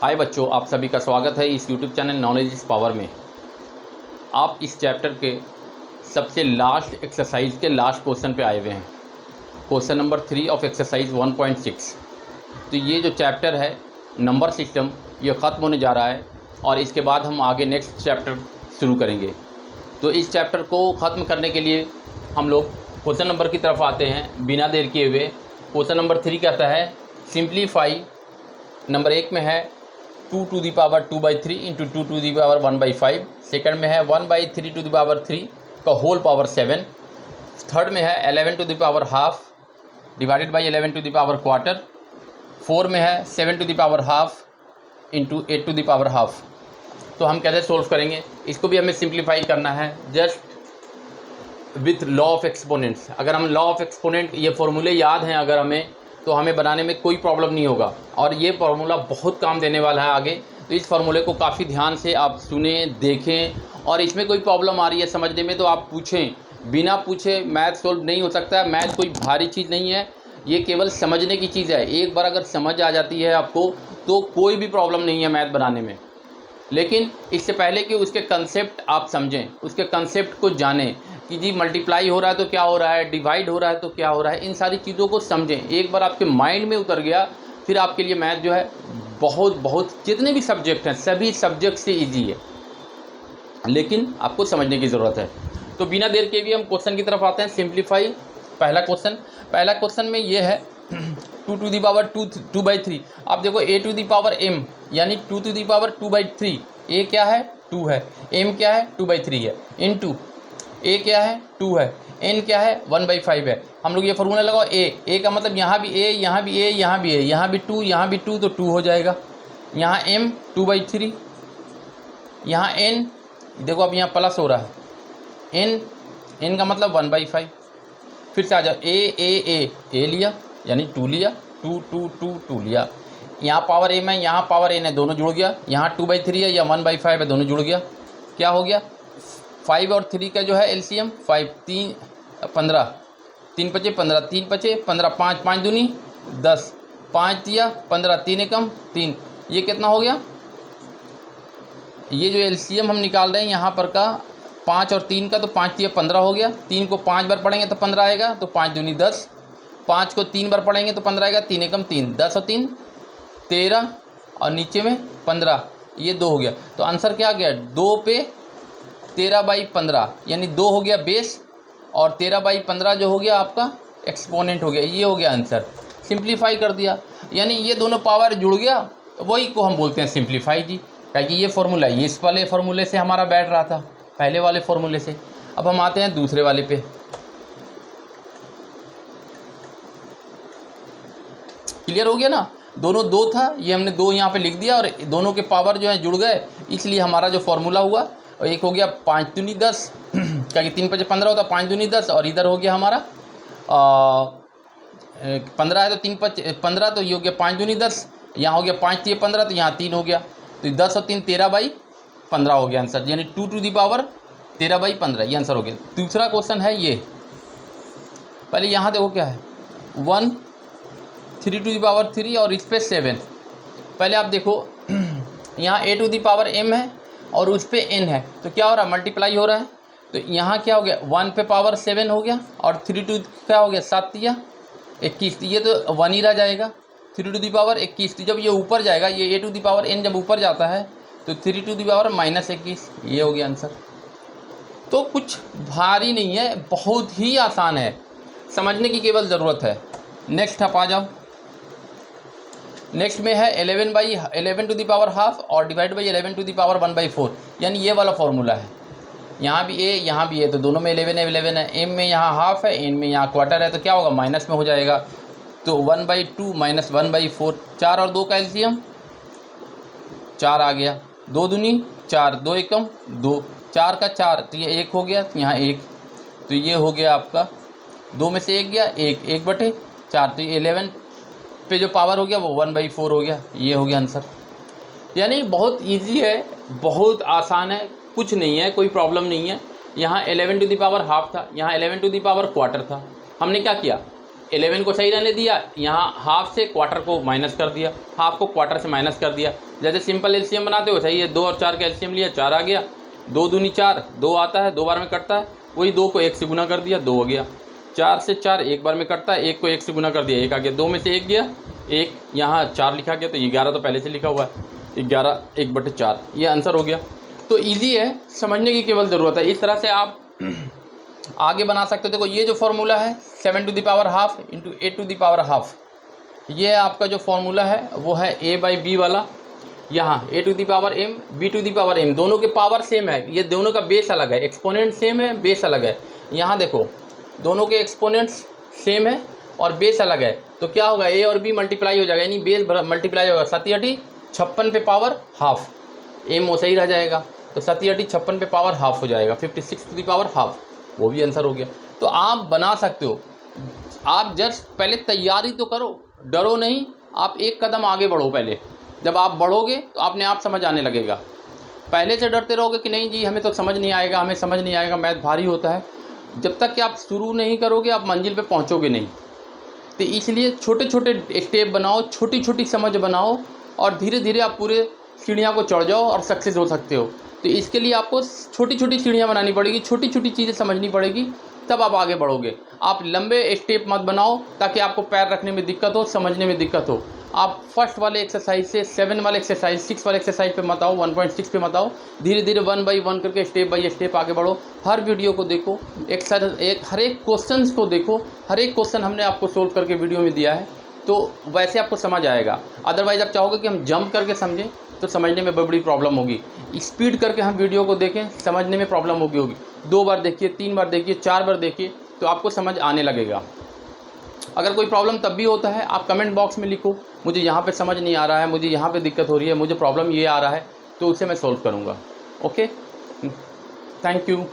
हाय बच्चों, आप सभी का स्वागत है इस YouTube channel knowledge is power में। आप इस चैप्टर के सबसे लास्ट एक्सरसाइज के लास्ट क्वेश्चन पे आए हुए हैं, क्वेश्चन नंबर 3 ऑफ एक्सरसाइज 1.6। तो ये जो चैप्टर है नंबर सिस्टम, ये ख़त्म होने जा रहा है और इसके बाद हम आगे नेक्स्ट चैप्टर शुरू करेंगे। तो इस चैप्टर को ख़त्म करने के लिए हम लोग क्वेश्चन नंबर की तरफ आते हैं बिना देर किए हुए। क्वेश्चन नंबर 3 कहता है सिंप्लीफाई। नंबर 1 में है 2 to the power 2/3 into 2 to the power 1/5। Second में है 1/3 to the power 3 का होल पावर 7। थर्ड में है 11 to the power half divided by 11 to the power quarter. 4 में है 7 to the power half into 8 to the power half. तो हम कैसे सोल्व करेंगे इसको भी हमें सिंप्लीफाई करना है just with law of exponents. अगर हम लॉ ऑफ एक्सपोनेंट ये फॉर्मूले याद हैं अगर हमें, तो हमें बनाने में कोई प्रॉब्लम नहीं होगा और ये फार्मूला बहुत काम देने वाला है आगे। तो इस फार्मूले को काफ़ी ध्यान से आप सुने, देखें और इसमें कोई प्रॉब्लम आ रही है समझने में तो आप पूछें। बिना पूछे मैथ सोल्व नहीं हो सकता है। मैथ कोई भारी चीज़ नहीं है, ये केवल समझने की चीज़ है। एक बार अगर समझ आ जाती है आपको तो कोई भी प्रॉब्लम नहीं है मैथ बनाने में। लेकिन इससे पहले कि उसके कंसेप्ट आप समझें, उसके कंसेप्ट को जानें कि जी मल्टीप्लाई हो रहा है तो क्या हो रहा है, डिवाइड हो रहा है तो क्या हो रहा है, इन सारी चीज़ों को समझें। एक बार आपके माइंड में उतर गया फिर आपके लिए मैथ जो है बहुत जितने भी सब्जेक्ट हैं सभी सब्जेक्ट से ईजी है, लेकिन आपको समझने की ज़रूरत है। तो बिना देर के भी हम क्वेश्चन की तरफ आते हैं। सिंप्लीफाई पहला क्वेश्चन में ये है 2 to the power 2/3। आप देखो a to the power m यानी 2 to the power 2/3। a क्या है 2 है, m क्या है 2/3 है, इनटू a क्या है 2 है, n क्या है 1/5 है। हम लोग ये फार्मूला लगाओ a का मतलब यहाँ भी a, यहाँ भी a, यहाँ भी a, यहाँ भी 2, यहाँ भी 2 तो 2 हो जाएगा। यहाँ m 2/3, यहाँ n देखो अब यहाँ प्लस हो रहा है, n का मतलब 1/5। फिर से आ जाओ a लिया यानी 2 लिया, 2 लिया। यहाँ पावर m है, यहाँ पावर n है, दोनों जुड़ गया। यहाँ 2/3 है या 1/5 है, दोनों जुड़ गया। क्या हो गया 5 और 3 का जो है एलसीएम 5 3 15 3 पचे 15 3 पचे 15 5 5 दूनी 10 5 दिया 15 3 एकम 3। ये कितना हो गया? ये जो एलसीएम हम निकाल रहे हैं यहाँ पर का 5 और 3 का, तो 5 दिया 15 हो गया। 3 को 5 बार पढ़ेंगे तो 15 आएगा, तो 5 दूनी 10। 5 को 3 बार पढ़ेंगे तो 15 आएगा, 3 एकम 3, 10 और 3 13 और नीचे में 15, ये 2 हो गया। तो आंसर क्या आ गया 2 पे 13/15 यानी 2 हो गया बेस और 13/15 जो हो गया आपका एक्सपोनेंट हो गया। ये हो गया आंसर। सिंप्लीफाई कर दिया यानी ये दोनों पावर जुड़ गया, वही को हम बोलते हैं सिंप्लीफाई जी। क्योंकि ये फार्मूला ये इस वाले फार्मूले से हमारा बैठ रहा था, पहले वाले फार्मूले से। अब हम आते हैं दूसरे वाले पे। क्लियर हो गया ना? दोनों 2 था, ये हमने 2 यहाँ पे लिख दिया और दोनों के पावर जो है जुड़ गए, इसलिए हमारा जो फार्मूला हुआ और एक हो गया 5 दूनी 10 क्या कि 3 पचे 15 होता, 5 दूनी 10 और इधर हो गया हमारा 15 है तो 3 पचे 15, तो ये हो गया 5 दूनी 10। यहाँ हो गया 5 3 15, तो यहाँ 3 हो गया, तो 10 और 3 13/15 हो गया आंसर, यानी 2 to the power 13/15 ये आंसर हो गया। दूसरा क्वेश्चन है ये, पहले यहाँ देखो क्या है 1 3 to the power 3 और इस पर 7। पहले आप देखो यहाँ a to the power m है और उस पर n है, तो क्या हो रहा है मल्टीप्लाई हो रहा है। तो यहाँ क्या हो गया 1 पे पावर 7 हो गया और 3 to क्या हो गया 7 दिया 21, ये तो 1 ही रह जाएगा। 3 to the power 21, जब ये ऊपर जाएगा, ये a to the power n जब ऊपर जाता है तो 3 to the power -21, ये हो गया आंसर। तो कुछ भारी नहीं है, बहुत ही आसान है, समझने की केवल ज़रूरत है। नेक्स्ट आप आ जाओ। नेक्स्ट में है 11 to the power हाफ और divide by 11 to the power 1/4 यानी ये वाला फॉर्मूला है। यहाँ भी a यहाँ भी a, तो दोनों में 11 है। m में यहाँ हाफ है, n में यहाँ क्वार्टर है, तो क्या होगा माइनस में हो जाएगा, तो 1/2 - 1/4। 4 और 2 का एलसीएम 4 आ गया, 2 दूनी 4, 2 एकम 2, 4 का 4 तो ये 1 हो गया, यहाँ 1, तो ये हो गया आपका 2 में से 1 गया 1/4, तो 11 पे जो पावर हो गया वो 1/4 हो गया, ये हो गया आंसर। यानी बहुत इजी है, बहुत आसान है, कुछ नहीं है, कोई प्रॉब्लम नहीं है। यहाँ 11 to the power हाफ था, यहाँ 11 to the power क्वार्टर था। हमने क्या किया 11 को सही रहने दिया, यहाँ हाफ से क्वार्टर को माइनस कर दिया, हाफ को क्वार्टर से माइनस कर दिया। जैसे सिंपल एलसीएम बनाते हो सही है, 2 और 4 का एलसीएम लिया, 4 आ गया, 2 दूनी 4, 2 आता है, 2 बार में कटता है, वही 2 को 1 से गुना कर दिया, 2 हो गया। 4 से 4 एक बार में कटता है, 1 को 1 से गुना कर दिया, 1 आ गया, 2 में से 1 गया, 1 यहाँ 4 लिखा गया, तो 11 तो पहले से लिखा हुआ है, 11 1/4, ये आंसर हो गया। तो ईजी है, समझने की केवल ज़रूरत है। इस तरह से आप आगे बना सकते हो। देखो ये जो फॉर्मूला है 7 to the power half into 8 to the power half, ये आपका जो फॉर्मूला है वो है a/b वाला। यहाँ a to the power m, b to the power m, दोनों के पावर सेम है, ये दोनों का बेस अलग है, एक्सपोनेंट सेम है, बेस अलग है। यहाँ देखो दोनों के एक्सपोनेंट्स सेम है और बेस अलग है, तो क्या होगा, a और b मल्टीप्लाई हो जाएगा, यानी बेस मल्टीप्लाई होगा। 7 56 पे पावर हाफ, m वो सही रह जाएगा, तो 7 56 पे पावर हाफ हो जाएगा, 56 टू द पावर हाफ, वो भी आंसर हो गया। तो आप बना सकते हो, आप जस्ट पहले तैयारी तो करो, डरो नहीं, आप एक कदम आगे बढ़ो पहले। जब आप बढ़ोगे तो अपने आप समझ आने लगेगा। पहले से डरते रहोगे कि नहीं जी हमें तो समझ नहीं आएगा, हमें समझ नहीं आएगा, मैथ भारी होता है, जब तक कि आप शुरू नहीं करोगे आप मंजिल पे पहुंचोगे नहीं। तो इसलिए छोटे छोटे स्टेप बनाओ, छोटी छोटी समझ बनाओ, और धीरे धीरे आप पूरे सीढ़ियाँ को चढ़ जाओ और सक्सेस हो सकते हो। तो इसके लिए आपको छोटी छोटी सीढ़ियाँ बनानी पड़ेगी, छोटी छोटी चीज़ें समझनी पड़ेगी, तब आप आगे बढ़ोगे। आप लंबे स्टेप मत बनाओ ताकि आपको पैर रखने में दिक्कत हो, समझने में दिक्कत हो। आप फर्स्ट वाले एक्सरसाइज से 7 वाले एक्सरसाइज, 6 वाले एक्सरसाइज पे मत आओ, 1.6 पे मत आओ, धीरे धीरे 1 बाई 1 करके स्टेप बाई स्टेप आगे बढ़ो। हर वीडियो को देखो, हर एक क्वेश्चन को देखो, हर एक क्वेश्चन हमने आपको सोल्व करके वीडियो में दिया है, तो वैसे आपको समझ आएगा। अदरवाइज़ आप चाहोगे कि हम जंप करके समझें तो समझने में बड़ी प्रॉब्लम होगी। स्पीड करके हम वीडियो को देखें, समझने में प्रॉब्लम होगी। 2 बार देखिए, 3 बार देखिए, 4 बार देखिए, तो आपको समझ आने लगेगा। अगर कोई प्रॉब्लम तब भी होता है, आप कमेंट बॉक्स में लिखो, मुझे यहाँ पे समझ नहीं आ रहा है, मुझे यहाँ पे दिक्कत हो रही है, मुझे प्रॉब्लम ये आ रहा है, तो उसे मैं सॉल्व करूँगा। Okay, thank you.